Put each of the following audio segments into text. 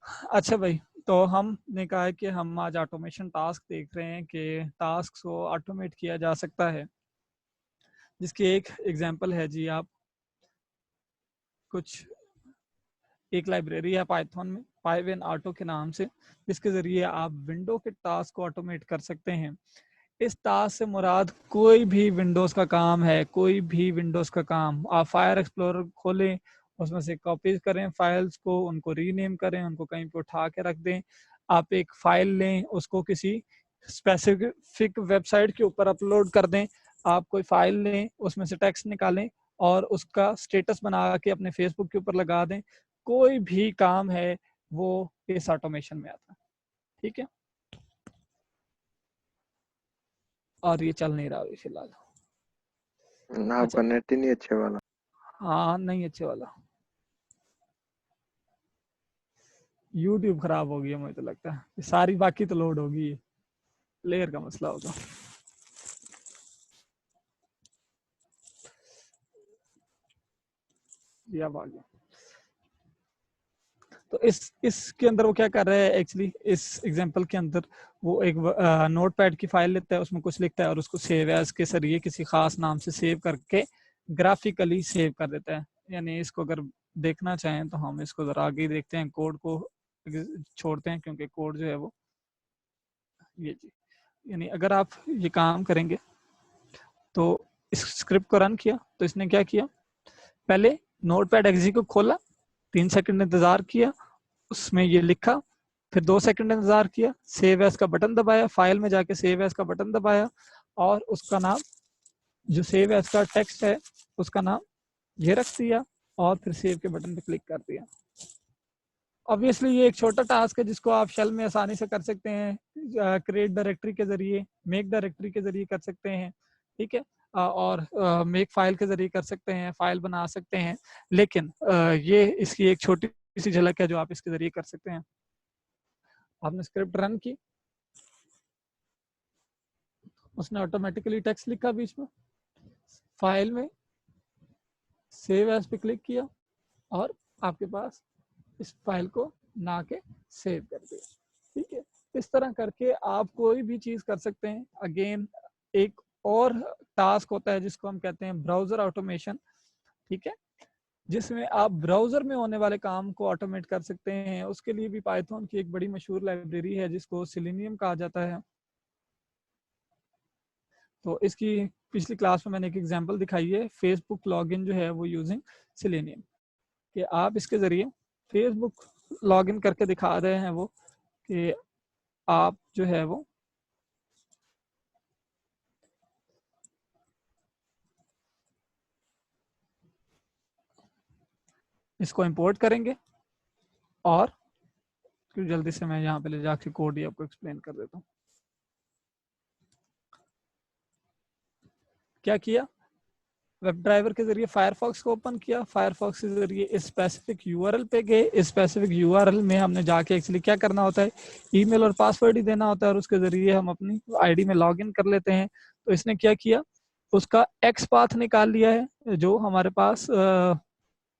अच्छा भाई, तो हमने कहा है कि हम आज ऑटोमेशन टास्क देख रहे हैं कि टास्क को ऑटोमेट किया जा सकता है, जिसकी एक एग्जांपल है जी। आप कुछ एक लाइब्रेरी है पाइथन में पाइवन ऑटो के नाम से, जिसके ज़रिए आप विंडो के टास्क को ऑटोमेट कर सकते हैं। इस टास्क से मुराद कोई भी विंडोज़ का काम है, कोई भी विंडोज़ का काम। आप फायर एक्सप्लोरर खोलें, उसमें से कॉपीज करें फाइल्स को, उनको रीनेम करें, उनको कहीं पे उठा के रख दें। आप एक फाइल लें, उसको किसी स्पेसिफिक वेबसाइट के ऊपर अपलोड कर दें। आप कोई फाइल लें, उसमें से टेक्स्ट निकालें और उसका स्टेटस बना के अपने फेसबुक के ऊपर लगा दें। कोई भी काम है वो इस ऑटोमेशन में आता है, ठीक है। और ये चल नहीं रहा अभी फिलहाल। ना, अच्छा, आपका नेट ही नहीं अच्छे वाला। हाँ नहीं अच्छे वाला, यूट्यूब खराब हो गया मुझे तो लगता है। सारी बाकी तो लोड होगी, प्लेयर का मसला होगा। या भाग गया। तो इसके अंदर वो क्या कर रहा है एक्चुअली, इस एग्जांपल के अंदर वो एक नोटपैड की फाइल लेता है, उसमें कुछ लिखता है और उसको सेव एज के जरिए किसी खास नाम से सेव करके ग्राफिकली सेव कर देता है। यानी इसको अगर देखना चाहें तो हम इसको जरा आगे देखते हैं, कोड को छोड़ते हैं क्योंकि कोड जो है वो ये जी। यानी अगर आप ये काम करेंगे तो इस स्क्रिप्ट को रन किया तो इसने क्या किया, पहले नोटपैड एक्सी को खोला, 3 सेकंड इंतजार किया, उसमें ये लिखा, फिर 2 सेकंड इंतजार किया, सेव एज का बटन दबाया, फाइल में जाके सेव एज का बटन दबाया और उसका नाम, जो सेव एज का टेक्स्ट है उसका नाम ये रख दिया और फिर सेव के बटन पे क्लिक कर दिया। ऑब्वियसली ये एक छोटा टास्क है जिसको आप शेल में आसानी से कर सकते हैं, क्रिएट डायरेक्टरी के जरिए, मेक डायरेक्टरी के जरिए कर सकते हैं, ठीक है। और मेक फाइल के जरिए कर सकते हैं, फाइल बना सकते हैं। लेकिन ये इसकी एक छोटी सी झलक है जो आप इसके जरिए कर सकते हैं। आपने स्क्रिप्ट रन की, उसने ऑटोमेटिकली टेक्स्ट लिखा बीच में, फाइल में सेव एज पे क्लिक किया और आपके पास इस फाइल को ना के सेव कर दिया, ठीक है। इस तरह करके आप कोई भी चीज कर सकते हैं। अगेन एक और टास्क होता है जिसको हम कहते हैं ब्राउजर ऑटोमेशन, ठीक है, जिसमें आप ब्राउजर में होने वाले काम को ऑटोमेट कर सकते हैं। उसके लिए भी पाइथन की एक बड़ी मशहूर लाइब्रेरी है जिसको सेलेनियम कहा जाता है। तो इसकी पिछली क्लास में मैंने एक एग्जांपल दिखाई है, फेसबुक लॉगिन जो है वो यूजिंग सेलेनियम, कि आप इसके जरिए फेसबुक लॉगिन करके दिखा रहे हैं वो कि आप जो है वो इसको इंपोर्ट करेंगे और जल्दी से मैं यहाँ पे ले जाके कोड ही आपको एक्सप्लेन कर देता हूँ। क्या किया, वेब ड्राइवर के जरिए फायरफॉक्स को ओपन किया, फायरफॉक्स के जरिए स्पेसिफिक यूआरएल पे गए, स्पेसिफिक यूआरएल में हमने जाके एक्चुअली क्या करना होता है, ईमेल और पासवर्ड ही देना होता है और उसके जरिए हम अपनी आईडी में लॉगिन कर लेते हैं। तो इसने क्या किया, उसका एक्स पाथ निकाल लिया है जो हमारे पास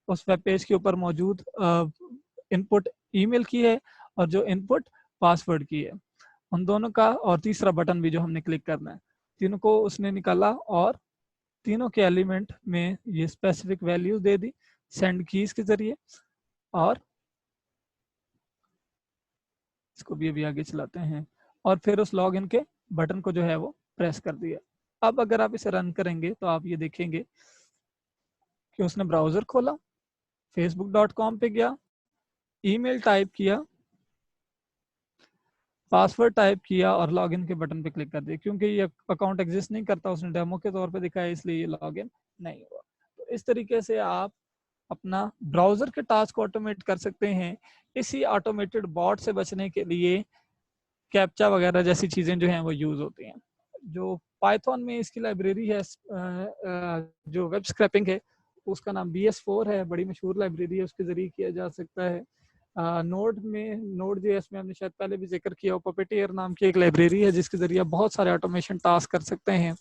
उस वेब पेज के ऊपर मौजूद इनपुट ईमेल की है और जो इनपुट पासवर्ड की है, उन दोनों का, और तीसरा बटन भी जो हमने क्लिक करना है, तीनों को उसने निकाला और तीनों के एलिमेंट में ये स्पेसिफिक वैल्यूज दे दी सेंड कीज के जरिए। और इसको भी अभी आगे चलाते हैं और फिर उस लॉग इन के बटन को जो है वो प्रेस कर दिया। अब अगर आप इसे रन करेंगे तो आप ये देखेंगे कि उसने ब्राउजर खोला, facebook.com पे गया, ईमेल टाइप किया, पासवर्ड टाइप किया और लॉगिन के बटन पे क्लिक कर दिया। क्योंकि ये अकाउंट एग्जिस्ट नहीं करता, उसने डेमो के तौर पे दिखाया, इसलिए ये लॉगिन नहीं हुआ। तो इस तरीके से आप अपना ब्राउजर के टास्क को ऑटोमेट कर सकते हैं। इसी ऑटोमेटेड बॉट से बचने के लिए कैप्चा वगैरह जैसी चीजें जो हैं वो यूज होती हैं। जो पाइथन में इसकी लाइब्रेरी है जो वेब स्क्रैपिंग है, उसका नाम BS4 है, बड़ी मशहूर लाइब्रेरी है, उसके जरिए किया जा सकता है। नोड में, नोड जेएस में हमने शायद पहले भी जिक्र किया, पपेटियर नाम की एक लाइब्रेरी है जिसके जरिए बहुत सारे ऑटोमेशन टास्क कर सकते हैं।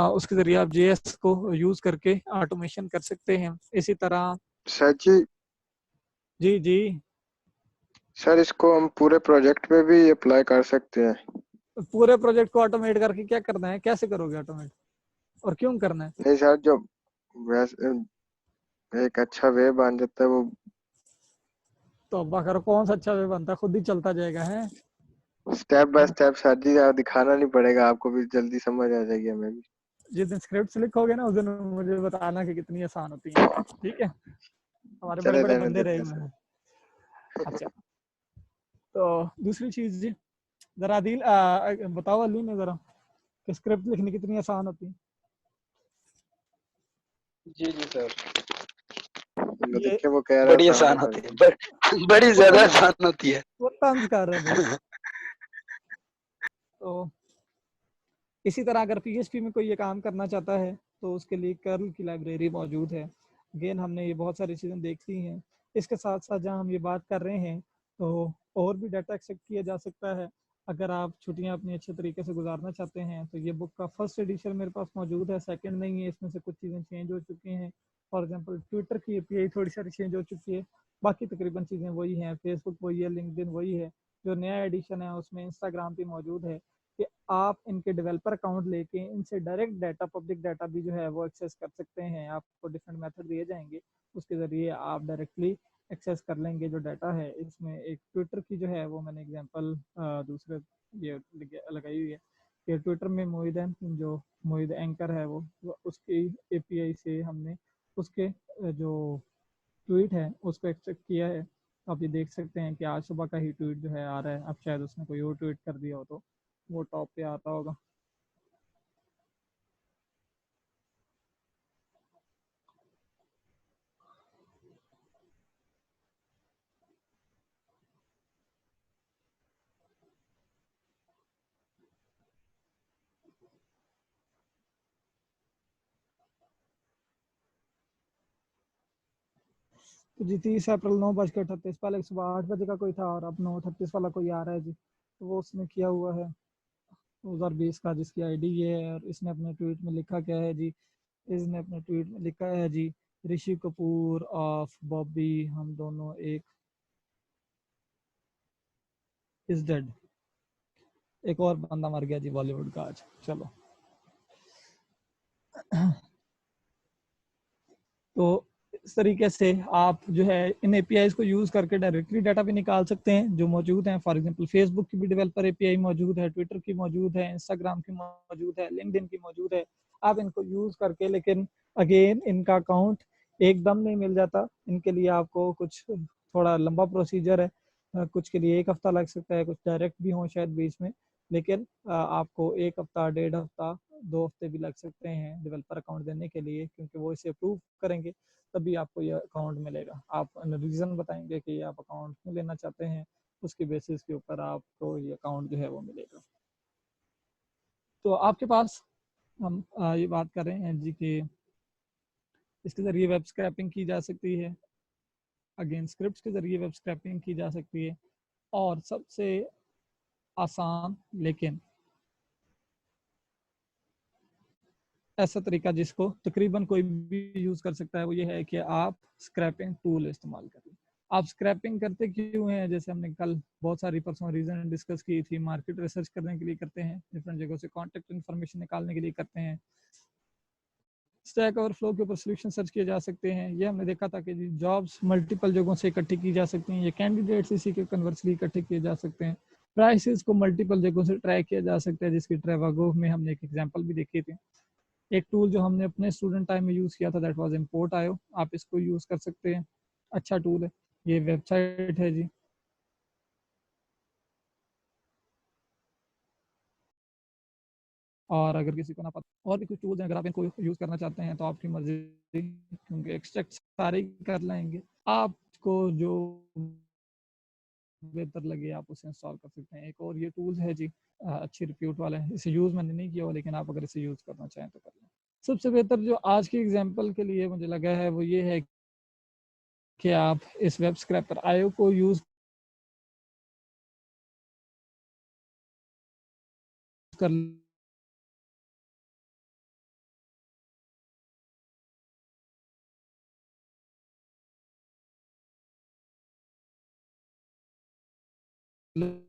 उसके जरिए आप जेएस को यूज करके ऑटोमेशन कर सकते हैं। इसी तरह सच जी, जी जी सर इसको हम पूरे प्रोजेक्ट पे भी अप्लाई कर सकते हैं? पूरे प्रोजेक्ट को ऑटोमेट करके क्या करना है, कैसे करोगे ऑटोमेट, और क्यों करना है? नहीं सर, जो वैसे एक अच्छा वे बन जाता है वो। तो अब्बा करो, कौन सा अच्छा वे बनता है, खुद ही चलता जाएगा है। स्टेप बाय स्टेप सर जी, दिखाना नहीं पड़ेगा आपको, भी जल्दी समझ आ जाएगी हमें भी। जिस दिन स्क्रिप्ट लिखोगे ना, उस दिन मुझे बताना कि कितनी आसान होती है, ठीक है? हमारे बड़े चले बड़े रहने बंदे रहे देते हैं हुए सर। हैं। अच्छा, तो दूसरी चीज जी, जरा आदिल बताओ अली ने जरा कि स्क्रिप्ट लिखनी कितनी आसान होती है। जी जी सर, वो ये देखिए, वो कह रहा है बड़ी आसान आसान होता है। होती है, बड़ी वो ज्यादा तंज आसान होती है। वो तंज कर रहा है भाई। तो इसी तरह अगर पीएचपी में कोई ये काम करना चाहता है तो उसके लिए कर्ल की लाइब्रेरी मौजूद है। अगेन हमने ये बहुत सारी चीज़ें देख ली हैं। इसके साथ साथ जहाँ हम ये बात कर रहे हैं, तो और भी डाटा एक्सेप्ट किया जा सकता है। अगर आप छुट्टियाँ अपनी अच्छे तरीके से गुजारना चाहते हैं तो ये बुक का फर्स्ट एडिशन मेरे पास मौजूद है, सेकंड नहीं है, इसमें से कुछ चीज़ें चेंज हो चुकी हैं। फॉर एग्जांपल ट्विटर की एपीआई थोड़ी सारी चेंज हो चुकी है, बाकी तकरीबन चीज़ें वही हैं। फेसबुक वही है, लिंक्डइन वही है। जो नया एडिशन है उसमें इंस्टाग्राम भी मौजूद है कि आप इनके डेवलपर अकाउंट लेके इनसे डायरेक्ट डाटा, पब्लिक डाटा भी जो है वो एक्सेस कर सकते हैं। आपको डिफरेंट मेथड दिए जाएंगे, उसके ज़रिए आप डायरेक्टली एक्सेस कर लेंगे जो डाटा है। इसमें एक ट्विटर की जो है वो मैंने एग्जांपल दूसरे ये लगाई हुई है कि ट्विटर में मोहित है, जो मोहित एंकर है वो उसकी एपीआई से हमने उसके जो ट्वीट है उसको एक्सेप्ट किया है। आप ये देख सकते हैं कि आज सुबह का ही ट्वीट जो है आ रहा है। अब शायद उसने कोई और ट्वीट कर दिया हो तो वो टॉप पे आता होगा। तो जी 30 अप्रैल 9:38 पहले सुबह 8 बजे का कोई था और अब 9:38 वाला कोई आ रहा है जी, तो वो उसने किया हुआ है 2020 का, जिसकी आईडी ये है। और इसने अपने ट्वीट में लिखा क्या है जी, इसने अपने ट्वीट में लिखा है जी, ऋषि कपूर ऑफ बॉबी हम दोनों एक इज डेड। एक और बंदा मर गया जी बॉलीवुड का आज। चलो, तो इस तरीके से आप जो है इन एपीआईज को यूज करके डायरेक्टली डाटा भी निकाल सकते हैं जो मौजूद हैं। फॉर एग्जांपल फेसबुक की भी डेवलपर एपीआई मौजूद है, ट्विटर की मौजूद है, इंस्टाग्राम की मौजूद है, लिंक्डइन की मौजूद है। आप इनको यूज करके, लेकिन अगेन इनका अकाउंट एकदम नहीं मिल जाता। इनके लिए आपको कुछ थोड़ा लंबा प्रोसीजर है, कुछ के लिए 1 हफ्ता लग सकता है, कुछ डायरेक्ट भी हो शायद बीच में। लेकिन आपको 1 हफ्ता, 1.5 हफ्ता, 2 हफ्ते भी लग सकते हैं डेवलपर अकाउंट देने के लिए, क्योंकि वो इसे अप्रूव करेंगे तभी आपको ये अकाउंट मिलेगा। आप रीज़न बताएंगे कि आप अकाउंट क्यों लेना चाहते हैं, उसके बेसिस के ऊपर आपको ये अकाउंट जो है वो मिलेगा। तो आपके पास हम ये बात कर रहे हैं जी कि इसके ज़रिए वेब स्क्रैपिंग की जा सकती है। अगेन स्क्रिप्ट के ज़रिए वेब स्क्रैपिंग की जा सकती है। और सबसे आसान लेकिन ऐसा तरीका जिसको तकरीबन कोई भी यूज़ कर सकता है वो ये है कि आप स्क्रैपिंग टूल इस्तेमाल करें। आप स्क्रैपिंग करते क्यों हैं? जैसे हमने कल बहुत सारी पर्सनल रीजन डिस्कस की थी। मार्केट रिसर्च करने के लिए करते हैं, डिफरेंट जगहों से कॉन्टेक्ट इन्फॉर्मेशन निकालने के लिए करते हैं। स्टैक ओवरफ्लो के ऊपर सोल्यूशन सर्च किए जा सकते हैं। ये हमने देखा था कि जॉब्स मल्टीपल जगहों से इकट्ठी की जा सकती हैं, ये कैंडिडेट्स इसी के कन्वर्सली इकट्ठे किए जा सकते हैं। प्राइसेस को मल्टीपल जगहों से ट्रैक किया जा सकता है, जिसकी ट्रेवागो में हमने एक एग्जांपल भी देखी थी। एक टूल जो हमने अपने स्टूडेंट टाइम में यूज़ किया था दैट वाज इम्पोर्ट आयो। आप इसको यूज़ कर सकते हैं, अच्छा टूल है। ये वेबसाइट है जी। और अगर किसी को ना पता और भी कुछ टूल्स हैं, अगर आप इनको यूज़ करना चाहते हैं तो आपकी मर्जी, क्योंकि एक्सट्रैक्ट सारे ही कर लेंगे। आपको जो बेहतर लगे आप उसे इंस्टॉल कर सकते हैं। एक और ये टूल है जी, अच्छी रिप्यूट वाला है। इसे यूज़ मैंने नहीं किया हुआ, लेकिन आप अगर इसे यूज़ करना चाहें तो कर लें। सबसे बेहतर जो आज की एग्जांपल के लिए मुझे लगा है वो ये है कि आप इस वेब स्क्रैपर आयो को यूज़ कर थैंक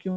यू।